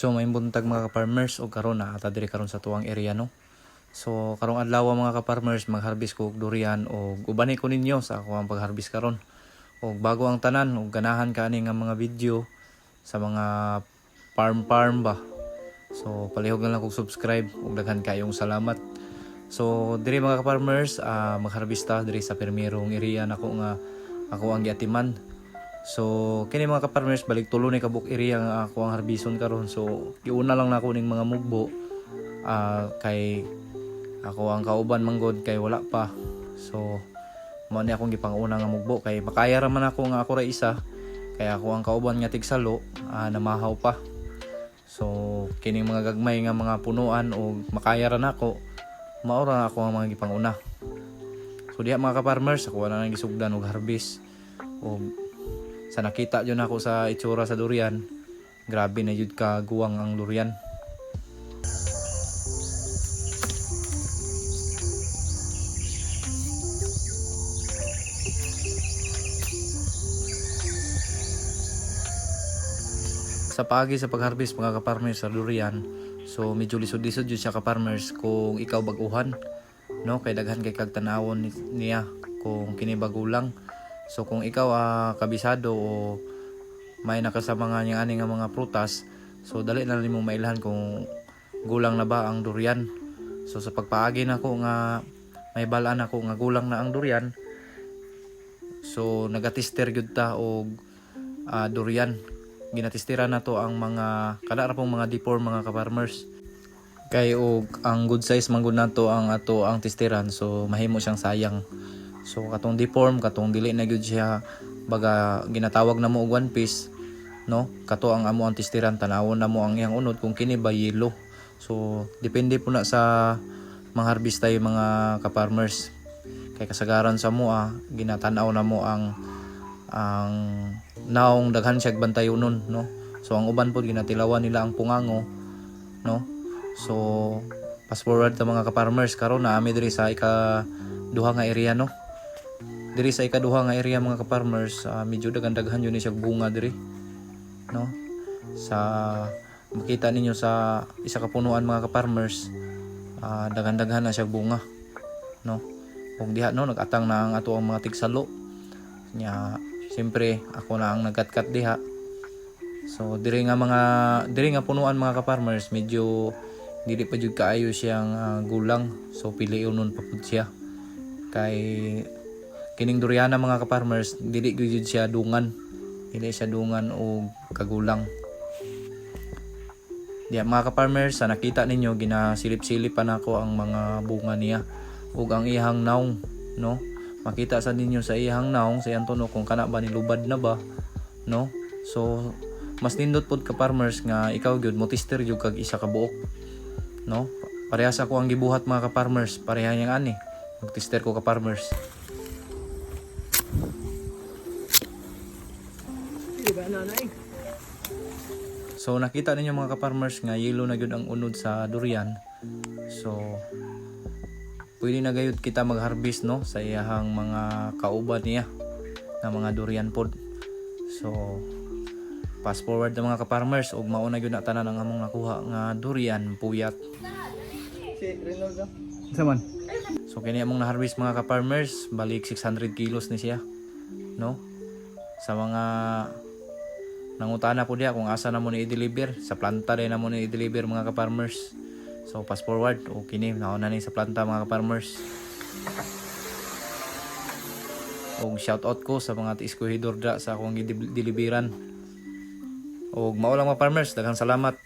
So may buntag mga ka-farmers og karon na ata diri karon sa tuwang area no. So karong adlaw mga ka-farmers mag-harvest ko og durian og ubani ko ninyo sa ako ang pag-harvest karon. Og bago ang tanan og ganahan kani nga mga video sa mga farm ba. So palihog na lang kog subscribe ug daghan kayong salamat. So diri mga ka-farmers mag-harvest ta diri sa permirong area nako nga ako ang giatiman. So kini mga ka-farmers balik tulo ni kabuk area nga ako ang harbison karon. So giuna lang nako ning mga mugbo kay ako ang kauban manggod kay wala pa. So mao ni akong gipanguna nga mugbo kay makaya ra man ako nga ako ra isa kay ako ang kauban nga tigsalo namahaw pa. So kining mga gagmay nga mga punuan o makaya ra nako mao ra ako ang mga gipanguna. So diha mga ka-farmers ako na nang gisugdan og harvest og sa nakita jud nako sa itsura sa durian, grabe na jud ka guwang ang durian. Sa paagi sa pag-harvest mga ka-farmers sa durian, so medyo lisod-lisod jud siya ka-farmers kung ikaw bag-uhan, no? Kay daghan kay kag tan-awon niya kung kini bagulang. So kung ikaw kabisado o may nakasama nga niyang ani nga mga prutas, so dali na nimo mailhan kung gulang na ba ang durian. So sa pagpaagi nako nga may balaan ako nga gulang na ang durian, so nagatester gyud ta og durian. Ginatistira na to ang mga kada ra pong mga deform mga ka-farmers. Kay og ang good size man gud nato ang ato ang testiran, so mahimo siyang sayang. So katong deform, katong dili na gyud siya baga ginatawag na mo og one piece, no? Kato ang amo ang testiran, tanawon na mo ang iyang unod kung kini ba yellow. So depende po na sa mga harvest tayo mga ka-farmers. Kay kasagaran sa mo ginatanaw na mo ang naong daghan siya bantayonon, no? So ang uban po ginatilawan nila ang pungango, no? So fast forward sa mga ka-farmers karon na ami diri sa ika-duha nga area, no? Diri sa ikaduha nga area mga ka-farmers, medyo daghan-daghan yun siya bunga diri, no? Sa makita ninyo sa isa ka punuan mga ka-farmers, daghan-daghan na siya bunga, no? Kung diha no nagatang na ang ato ang mga tigsalo nya, siyempre ako na ang nagkat-kat diha. So diri nga punuan mga ka-farmers, medyo dili pa jud kaayo siyang gulang. So piliunon pa pud siya kay kining duriana mga ka-farmers, dili gyud siya dungan. Dili siya dungan o kagulang. Diya mga ka-farmers, sa nakita ninyo ginasilip-silip pa nako ang mga bunga niya ug ang ihang naong, no? Makita sa ninyo sa ihang naong sa Antonio kung kana ba nilubad na ba, no? So mas nindot pod ka-farmers nga ikaw gyud mo tester jud kag isa ka buok, no? Parehas ako ang gibuhat mga ka-farmers, pareha yang ani. Mag-tester ko ka-farmers. So nakita ninyo mga ka-farmers nga yellow na gyud ang unod sa durian. So pwede na gayud kita mag-harvest, no, sa iyahang mga kauban niya na mga durian pod. So fast forward na mga ka-farmers ug mao na gyud na tanan ang among nakuha nga durian puyat. Si Rinaldo. Saman. So kini among na-harvest mga ka-farmers, balik 600 kilos ni siya, no? Sa mga nangutana po diya kung asa na mo ni i-deliver, sa planta rin na mo ni i-deliver mga ka-farmers. So fast forward, okay ni nauna ni sa planta mga ka-farmers. Og shout out ko sa mga tiis ko hidor sa akong deliveran. Og mao lang mga farmers, daghang salamat.